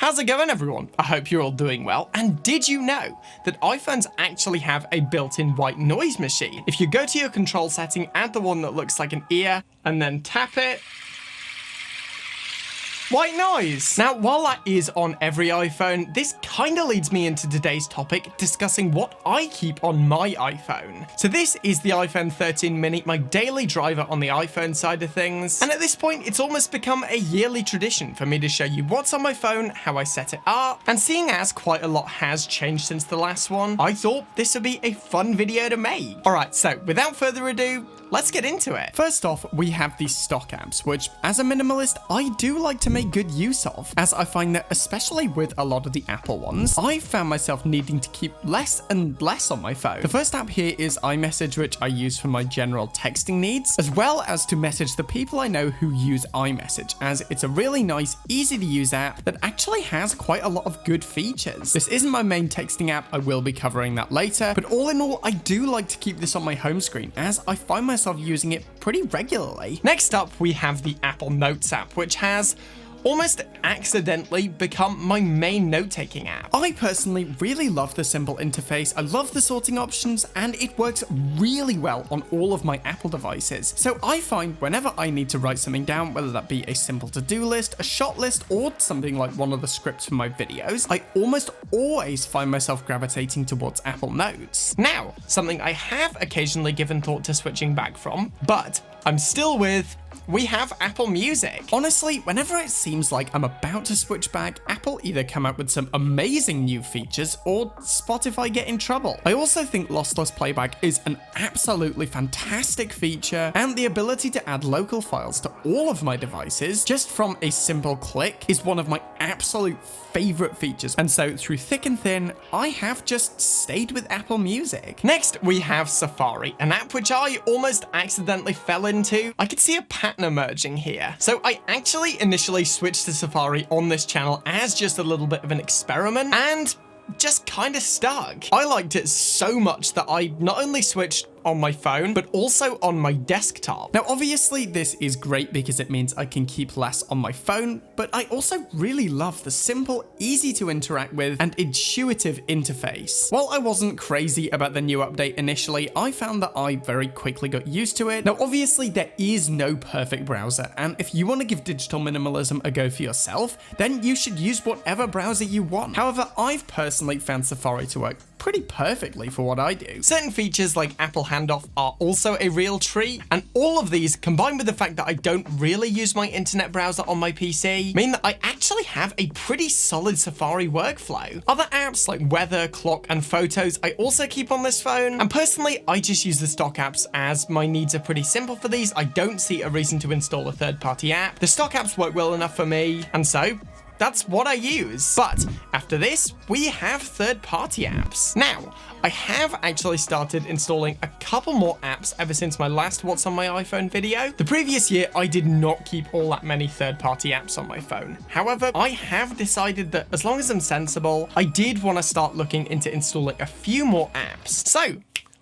How's it going, everyone? I hope you're all doing well. And did you know that iPhones actually have a built-in white noise machine? If you go to your control setting, add the one that looks like an ear, and then tap it, white noise. Now, while that is on every iPhone, this kind of leads me into today's topic, discussing what I keep on my iPhone. So this is the iPhone 13 mini, my daily driver on the iPhone side of things. And at this point, it's almost become a yearly tradition for me to show you what's on my phone, how I set it up. And seeing as quite a lot has changed since the last one, I thought this would be a fun video to make. All right, so without further ado, let's get into it. First off, we have the stock apps, which as a minimalist, I do like to make good use of, as I find that especially with a lot of the Apple ones, I found myself needing to keep less and less on my phone. The first app here is iMessage, which I use for my general texting needs, as well as to message the people I know who use iMessage, as it's a really nice, easy to use app that actually has quite a lot of good features. This isn't my main texting app, I will be covering that later, but all in all, I do like to keep this on my home screen, as I find myself using it pretty regularly. Next up, we have the Apple Notes app, which has almost accidentally become my main note-taking app. I personally really love the simple interface, I love the sorting options, and it works really well on all of my Apple devices. So I find whenever I need to write something down, whether that be a simple to-do list, a shot list, or something like one of the scripts for my videos, I almost always find myself gravitating towards Apple Notes. Now, something I have occasionally given thought to switching back from, but I'm still with, we have Apple Music. Honestly, whenever it seems like I'm about to switch back, Apple either come out with some amazing new features or Spotify get in trouble. I also think lossless playback is an absolutely fantastic feature, and the ability to add local files to all of my devices just from a simple click is one of my absolute favorite features. And so through thick and thin, I have just stayed with Apple Music. Next, we have Safari, an app which I almost accidentally fell into. I could see a pattern emerging here. So I actually initially switched to Safari on this channel as just a little bit of an experiment, and just kind of stuck. I liked it so much that I not only switched on my phone, but also on my desktop. Now, obviously, this is great because it means I can keep less on my phone, but I also really love the simple, easy to interact with, and intuitive interface. While I wasn't crazy about the new update initially, I found that I very quickly got used to it. Now, obviously, there is no perfect browser, and if you want to give digital minimalism a go for yourself, then you should use whatever browser you want. However, I've personally found Safari to work pretty perfectly for what I do. Certain features like Apple Handoff are also a real treat, and all of these, combined with the fact that I don't really use my internet browser on my PC, mean that I actually have a pretty solid Safari workflow. Other apps like weather, clock, and photos I also keep on this phone, and personally I just use the stock apps as my needs are pretty simple for these. I don't see a reason to install a third-party app. The stock apps work well enough for me, and so that's what I use. But after this, we have third-party apps. Now, I have actually started installing a couple more apps ever since my last What's on My iPhone video. The previous year, I did not keep all that many third-party apps on my phone. However, I have decided that as long as I'm sensible, I did want to start looking into installing a few more apps. So,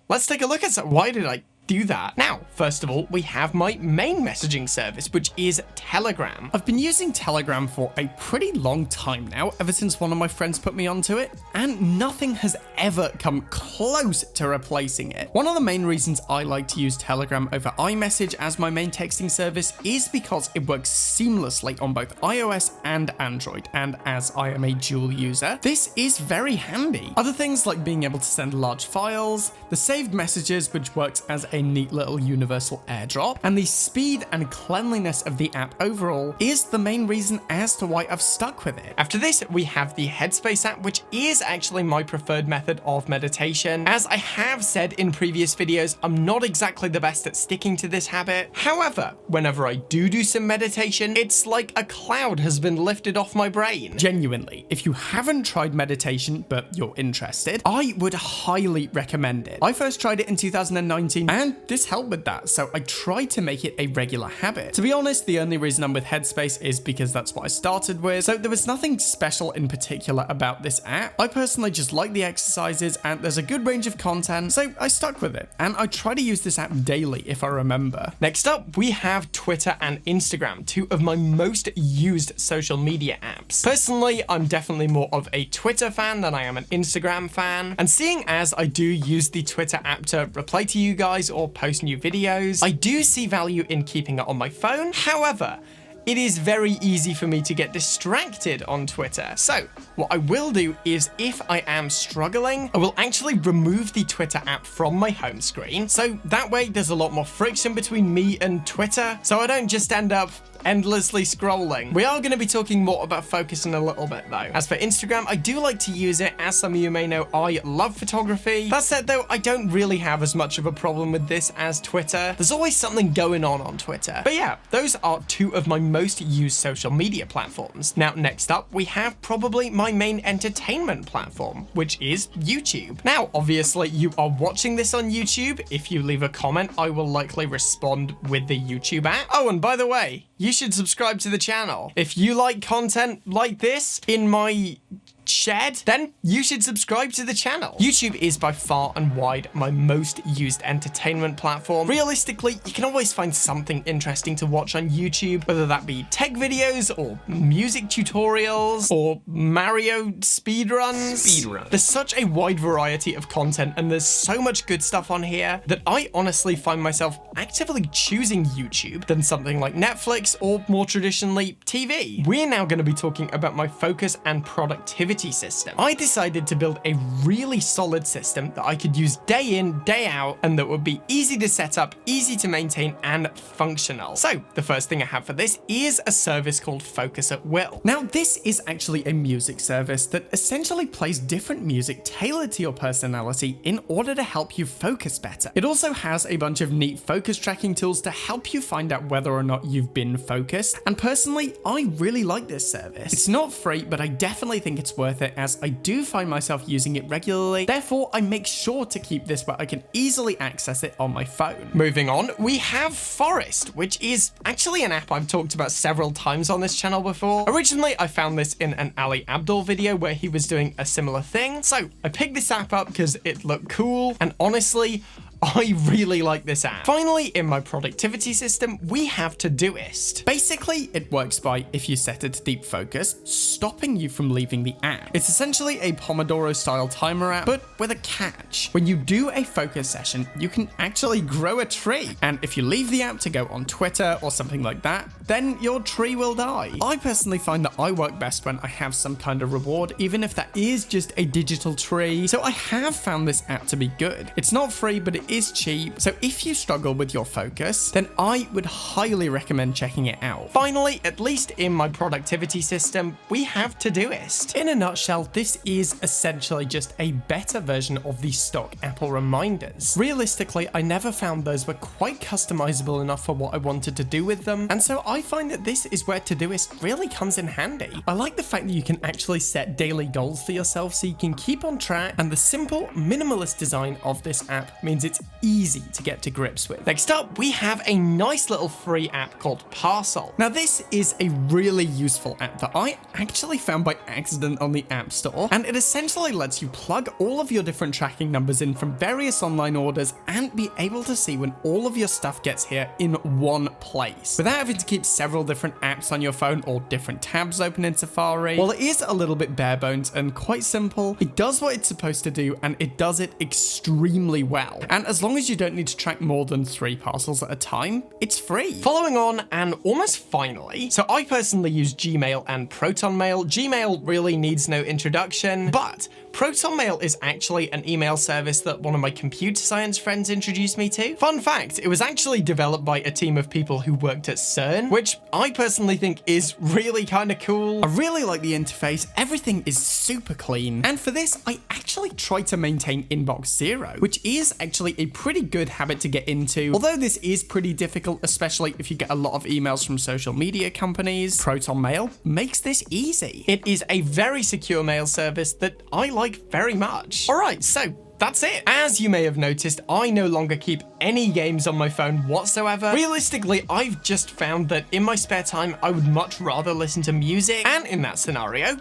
let's take a look at why did I do that. Now, first of all, we have my main messaging service, which is Telegram. I've been using Telegram for a pretty long time now, ever since one of my friends put me onto it, and nothing has ever come close to replacing it. One of the main reasons I like to use Telegram over iMessage as my main texting service is because it works seamlessly on both iOS and Android, and as I am a dual user, this is very handy. Other things like being able to send large files, the saved messages, which works as a neat little universal airdrop, and the speed and cleanliness of the app overall is the main reason as to why I've stuck with it. After this, we have the Headspace app, which is actually my preferred method of meditation. As I have said in previous videos, I'm not exactly the best at sticking to this habit. However, whenever I do some meditation, it's like a cloud has been lifted off my brain. Genuinely, if you haven't tried meditation, but you're interested, I would highly recommend it. I first tried it in 2019, and and this helped with that, so I tried to make it a regular habit. To be honest, the only reason I'm with Headspace is because that's what I started with, so there was nothing special in particular about this app. I personally just like the exercises, and there's a good range of content, so I stuck with it, and I try to use this app daily if I remember. Next up, we have Twitter and Instagram, two of my most used social media apps. Personally, I'm definitely more of a Twitter fan than I am an Instagram fan, and seeing as I do use the Twitter app to reply to you guys or post new videos, I do see value in keeping it on my phone. However, it is very easy for me to get distracted on Twitter. So what I will do is, if I am struggling, I will actually remove the Twitter app from my home screen. So that way there's a lot more friction between me and Twitter, so I don't just end up endlessly scrolling. We are going to be talking more about focus in a little bit though. As for Instagram, I do like to use it. As some of you may know, I love photography. That said though, I don't really have as much of a problem with this as Twitter. There's always something going on Twitter. But yeah, those are two of my most used social media platforms. Now, next up, we have probably my main entertainment platform, which is YouTube. Now, obviously, you are watching this on YouTube. If you leave a comment, I will likely respond with the YouTube app. Oh, and by the way, you should subscribe to the channel. If you like content like this in my shed, then you should subscribe to the channel. YouTube is by far and wide my most used entertainment platform. Realistically, you can always find something interesting to watch on YouTube, whether that be tech videos or music tutorials or Mario speedruns. There's such a wide variety of content, and there's so much good stuff on here that I honestly find myself actively choosing YouTube than something like Netflix or more traditionally TV. We're now going to be talking about my focus and productivity system. I decided to build a really solid system that I could use day in, day out, and that would be easy to set up, easy to maintain, and functional. So the first thing I have for this is a service called Focus at Will. Now, this is actually a music service that essentially plays different music tailored to your personality in order to help you focus better. It also has a bunch of neat focus tracking tools to help you find out whether or not you've been focused. And personally, I really like this service. It's not free, but I definitely think it's worth it, as I do find myself using it regularly. Therefore, I make sure to keep this where I can easily access it on my phone. Moving on, we have Forest, which is actually an app I've talked about several times on this channel before. Originally, I found this in an Ali Abdaal video where he was doing a similar thing. So I picked this app up because it looked cool, and honestly, I really like this app. Finally, in my productivity system, we have Todoist. Basically, it works by, if you set it to deep focus, stopping you from leaving the app. It's essentially a Pomodoro-style timer app, but with a catch. When you do a focus session, you can actually grow a tree. And if you leave the app to go on Twitter or something like that, then your tree will die. I personally find that I work best when I have some kind of reward, even if that is just a digital tree. So I have found this app to be good. It's not free, but it is cheap, so if you struggle with your focus, then I would highly recommend checking it out. Finally, at least in my productivity system, we have Todoist. In a nutshell, this is essentially just a better version of the stock Apple reminders. Realistically, I never found those were quite customizable enough for what I wanted to do with them, and so I find that this is where Todoist really comes in handy. I like the fact that you can actually set daily goals for yourself so you can keep on track, and the simple, minimalist design of this app means it's easy to get to grips with. Next up, we have a nice little free app called Parcel. Now, this is a really useful app that I actually found by accident on the App Store, and it essentially lets you plug all of your different tracking numbers in from various online orders and be able to see when all of your stuff gets here in one place, without having to keep several different apps on your phone or different tabs open in Safari. While it is a little bit bare bones and quite simple, it does what it's supposed to do, and it does it extremely well. And as long as you don't need to track more than 3 parcels at a time, it's free. Following on, and almost finally, so I personally use Gmail and ProtonMail. Gmail really needs no introduction, but ProtonMail is actually an email service that one of my computer science friends introduced me to. Fun fact, it was actually developed by a team of people who worked at CERN, which I personally think is really kind of cool. I really like the interface, everything is super clean, and for this, I actually try to maintain inbox 0, which is actually a pretty good habit to get into. Although this is pretty difficult, especially if you get a lot of emails from social media companies, ProtonMail makes this easy. It is a very secure mail service that I like very much. Alright, so that's it. As you may have noticed, I no longer keep any games on my phone whatsoever. Realistically, I've just found that in my spare time, I would much rather listen to music, and in that scenario,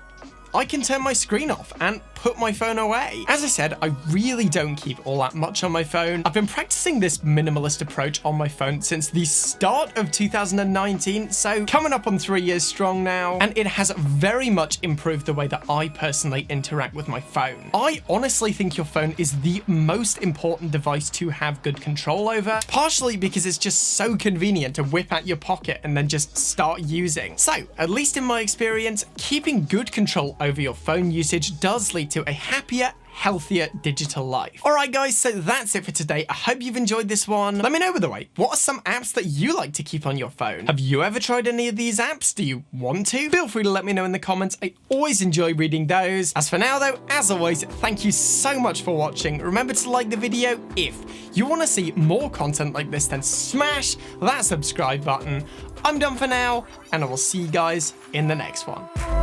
I can turn my screen off and put my phone away. As I said, I really don't keep all that much on my phone. I've been practicing this minimalist approach on my phone since the start of 2019, so coming up on 3 years strong now, and it has very much improved the way that I personally interact with my phone. I honestly think your phone is the most important device to have good control over, partially because it's just so convenient to whip out your pocket and then just start using. So, at least in my experience, keeping good control over your phone usage does lead to a happier, healthier digital life. Alright guys, so that's it for today. I hope you've enjoyed this one. Let me know, by the way, what are some apps that you like to keep on your phone? Have you ever tried any of these apps? Do you want to? Feel free to let me know in the comments. I always enjoy reading those. As for now though, as always, thank you so much for watching. Remember to like the video. If you want to see more content like this, then smash that subscribe button. I'm done for now, and I will see you guys in the next one.